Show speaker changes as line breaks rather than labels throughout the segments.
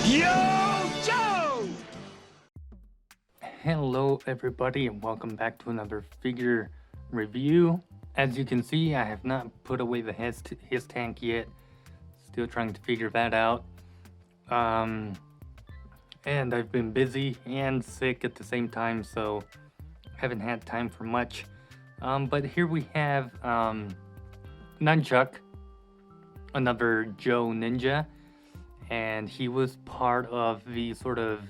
Yo, Joe!
Hello everybody and welcome back to another figure review. As you can see, I have not put away the his tank yet. Still trying to figure that out. And I've been busy and sick at the same time, so haven't had time for much. But here we have Nunchuk, another Joe ninja, and he was part of the sort of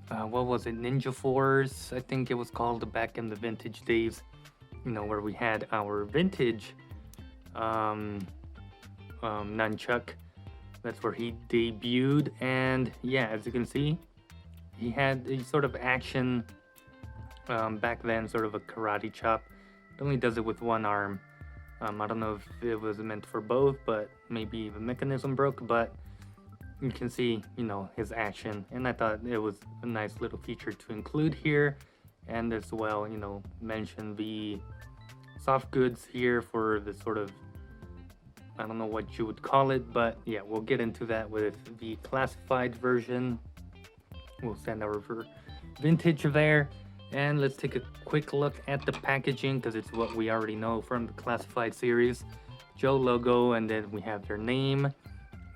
what was it, Ninja Force, I think it was called, back in the vintage days, you know, where we had our vintage Nunchuk. That's where he debuted, and yeah, as you can see, he had a sort of action back then, sort of a karate chop. It only does it with one arm. I don't know if it was meant for both, but maybe the mechanism broke, but you can see, you know, his action, and I thought it was a nice little feature to include here, and as well, you know, mention the soft goods here for the sort of, I don't know what you would call it, but yeah, we'll get into that with the classified version. We'll send our vintage there, and let's take a quick look at the packaging, because it's what we already know from the classified series. Joe logo, and then we have their name,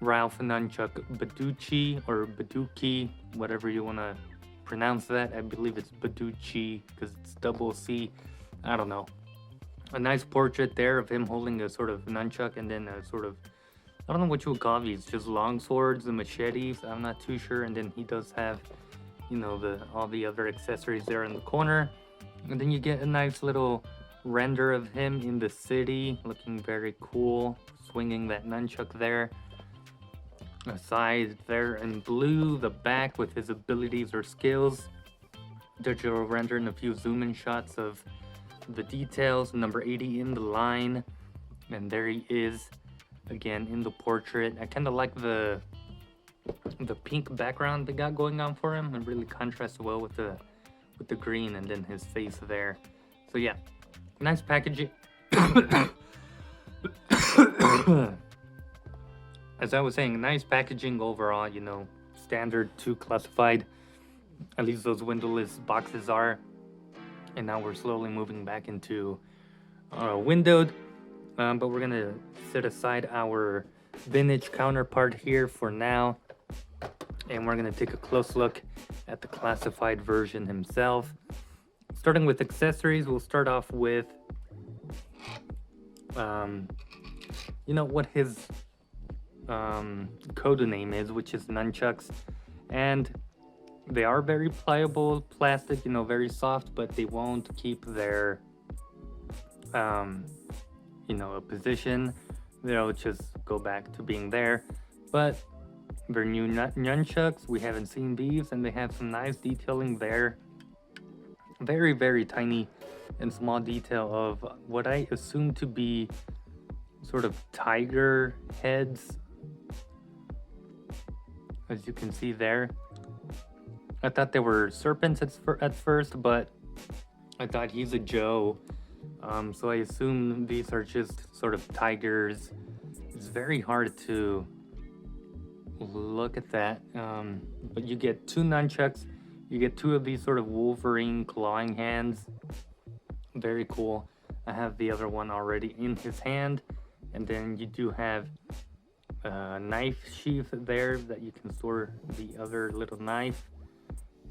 Ralph Nunchuk Badducci, or Badducci, whatever you want to pronounce that. I believe it's Badducci because it's double C. I don't know. A nice portrait there of him holding a sort of nunchuck, and then a sort of, I don't know what you would call these, just long swords and machetes. I'm not too sure. And then he does have, you know, all the other accessories there in the corner. And then you get a nice little render of him in the city, looking very cool, swinging that nunchuck there. A side there in blue, the back with his abilities or skills. Digital render and a few zoom in shots of the details. Number 80 in the line, and there he is again in the portrait. I kind of like the pink background they got going on for him. It really contrasts well with the green and then his face there. So yeah, nice packaging. As I was saying, nice packaging overall, you know, standard to classified. At least those windowless boxes are. And now we're slowly moving back into windowed. But we're going to set aside our vintage counterpart here for now. And we're going to take a close look at the classified version himself. Starting with accessories, we'll start off with, you know, what his code name is, which is Nunchucks, and they are very pliable plastic, you know, very soft, but they won't keep their you know, a position. They'll just go back to being there. But they're new nunchucks. We haven't seen these, and they have some nice detailing there. Very, very tiny and small detail of what I assume to be sort of tiger heads, as you can see there. I thought they were serpents at first, but I thought he's a Joe, so I assume these are just sort of tigers. It's very hard to look at that, but you get two nunchucks. You get two of these sort of Wolverine clawing hands. Very cool. I have the other one already in his hand, and then you do have a knife sheath there that you can store the other little knife.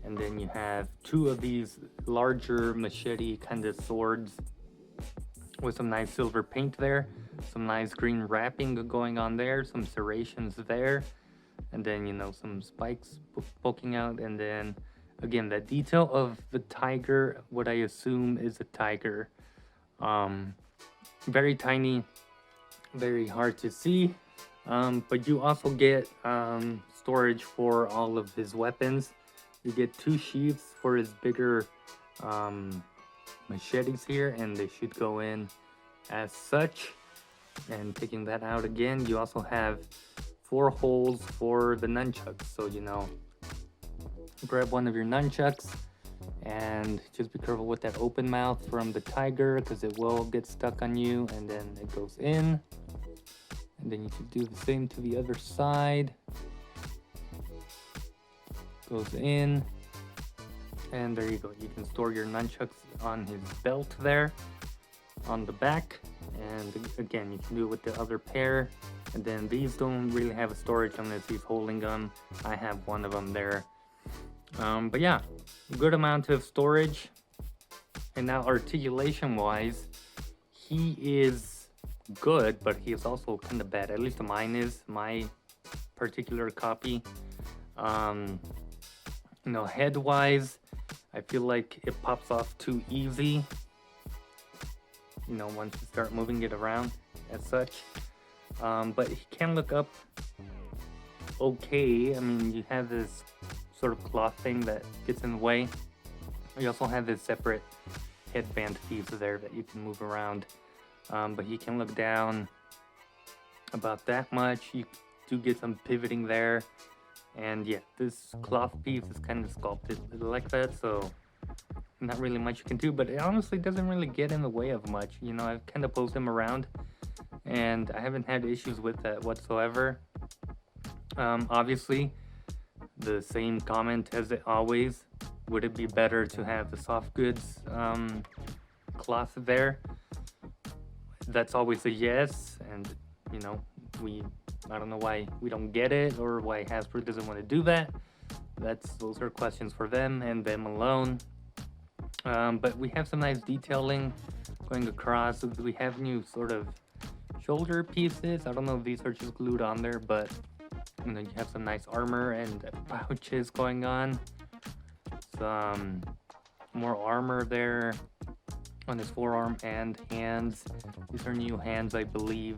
And then you have two of these larger machete kind of swords with some nice silver paint there, some nice green wrapping going on there, some serrations there, and then, you know, some spikes poking out. And then again, that detail of the tiger, what I assume is a tiger. Very tiny, very hard to see. But you also get storage for all of his weapons. You get two sheaths for his bigger machetes here, and they should go in as such. And taking that out again, you also have 4 holes for the nunchucks. So, you know, grab one of your nunchucks and just be careful with that open mouth from the tiger, because it will get stuck on you, and then it goes in. And then you can do the same to the other side. goes in, and there you go. You can store your nunchucks on his belt there on the back, and again, you can do it with the other pair. And then these don't really have a storage unless he's holding them. I have one of them there. But yeah, good amount of storage. And now articulation wise, he is good, but he is also kind of bad. At least mine is, my particular copy. Head wise, I feel like it pops off too easy. Once you start moving it around as such. But he can look up okay. I mean, you have this sort of cloth thing that gets in the way. You also have this separate headband piece there that you can move around. But he can look down about that much. You do get some pivoting there. And yeah, this cloth piece is kind of sculpted like that, so not really much you can do, but it honestly doesn't really get in the way of much. I've kind of posed him around, and I haven't had issues with that whatsoever. Obviously, the same comment as it always, would it be better to have the soft goods cloth there? That's always a yes, and I don't know why we don't get it, or why Hasbro doesn't want to do that. Those are questions for them and them alone. But we have some nice detailing going across. We have new sort of shoulder pieces. I don't know if these are just glued on there, but you have some nice armor and pouches going on. Some more armor there on his forearm and hands. These are new hands, I believe.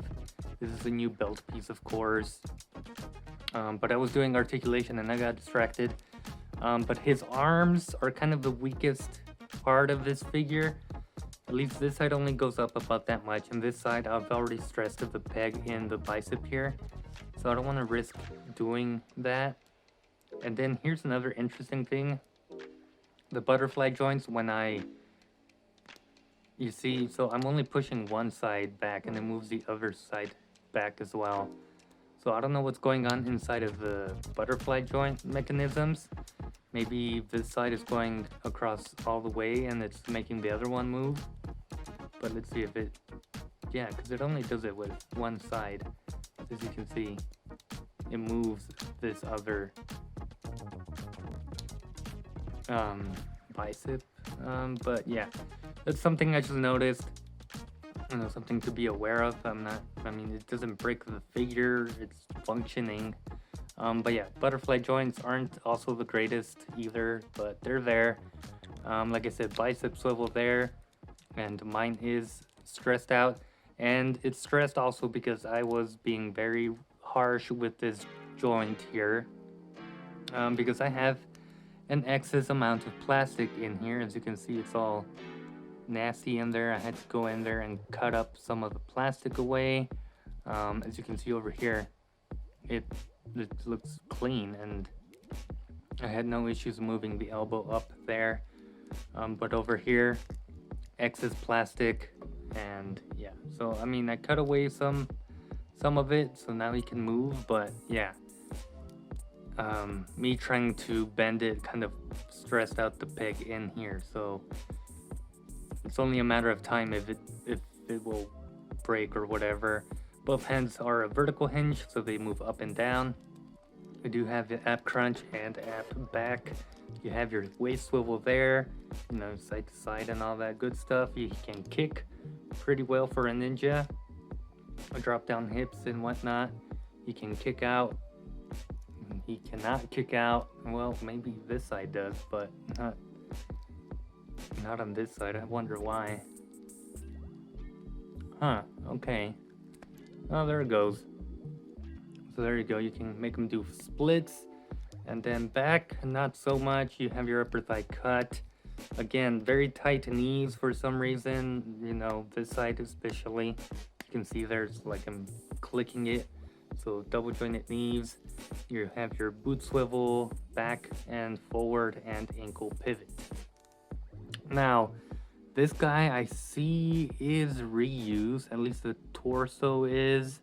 This is a new belt piece, of course. But I was doing articulation and I got distracted. But his arms are kind of the weakest part of this figure. At least this side only goes up about that much, and this side I've already stressed the peg in the bicep here, so I don't want to risk doing that. And then here's another interesting thing. The butterfly joints, you see, so I'm only pushing one side back and it moves the other side back as well. So I don't know what's going on inside of the butterfly joint mechanisms. Maybe this side is going across all the way and it's making the other one move. But let's see if yeah, because it only does it with one side. As you can see, it moves this other bicep. But yeah, that's something I just noticed. Something to be aware of. It doesn't break the figure, it's functioning. But yeah, butterfly joints aren't also the greatest either, but they're there. Like I said, bicep swivel there, and mine is stressed out. And it's stressed also because I was being very harsh with this joint here. Because I have an excess amount of plastic in here. As you can see, it's all nasty in there. I had to go in there and cut up some of the plastic away. As you can see over here, it looks clean, and I had no issues moving the elbow up there. But over here, excess plastic, and yeah. So I cut away some of it, so now he can move. But yeah, me trying to bend it kind of stressed out the peg in here. So it's only a matter of time if it will break or whatever. Both hands are a vertical hinge, so they move up and down. I do have the ab crunch and ab back. You have your waist swivel there, side to side and all that good stuff. You can kick pretty well for a ninja. Drop down hips and whatnot. He can kick out. He cannot kick out. Well, maybe this side does, but not on this side. I wonder why. Huh, okay. Oh, there it goes. So there you go. You can make them do splits. And then back, not so much. You have your upper thigh cut. Again, very tight knees for some reason. This side especially. You can see there's like I'm clicking it. So double jointed knees. You have your boot swivel, back and forward, and ankle pivot. Now, this guy I see is reused, at least the torso is.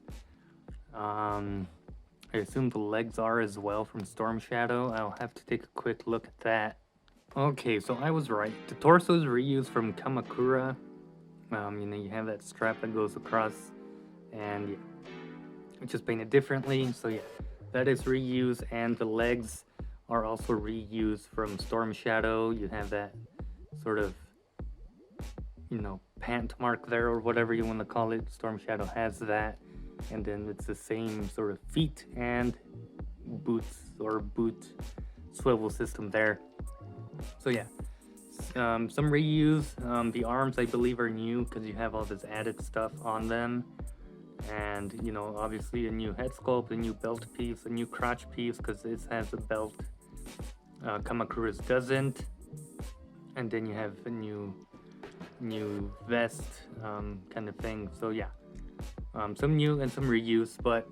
I assume the legs are as well from Storm Shadow. I'll have to take a quick look at that. Okay, so I was right. The torso is reused from Kamakura. You have that strap that goes across, and yeah, it's just painted differently. So yeah, that is reused, and the legs are also reused from Storm Shadow. You have that sort of, pant mark there, or whatever you want to call it. Storm Shadow has that, and then it's the same sort of feet and boots or boot swivel system there. So yeah, some reuse. The arms, I believe, are new because you have all this added stuff on them, and obviously a new head sculpt, a new belt piece, a new crotch piece because this has a belt. Kamakura's doesn't, and then you have a new vest kind of thing. So yeah, some new and some reuse, but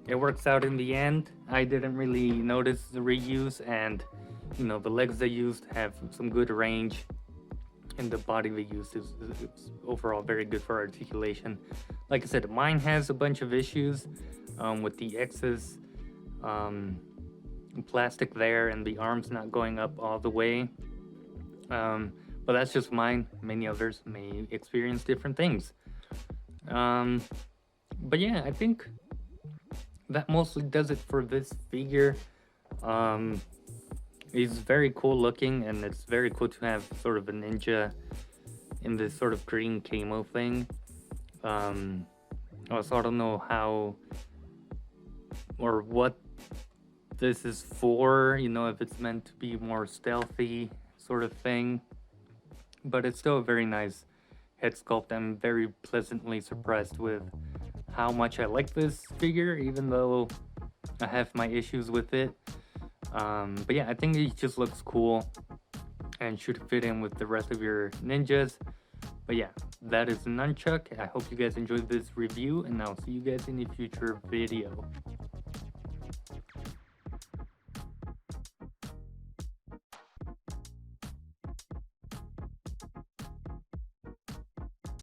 it works out in the end. I didn't really notice the reuse, and the legs they used have some good range, and the body they used is overall very good for articulation. Like I said, mine has a bunch of issues with the excess plastic there and the arms not going up all the way. But that's just mine. Many others may experience different things. But yeah, I think that mostly does it for this figure. He's very cool looking, and it's very cool to have sort of a ninja in this sort of green camo thing. Also, I don't know how or what this is for, if it's meant to be more stealthy sort of thing. But it's still a very nice head sculpt. I'm very pleasantly surprised with how much I like this figure, even though I have my issues with it. But yeah, I think it just looks cool and should fit in with the rest of your ninjas. But yeah, that is Nunchuk. I hope you guys enjoyed this review, and I'll see you guys in a future video.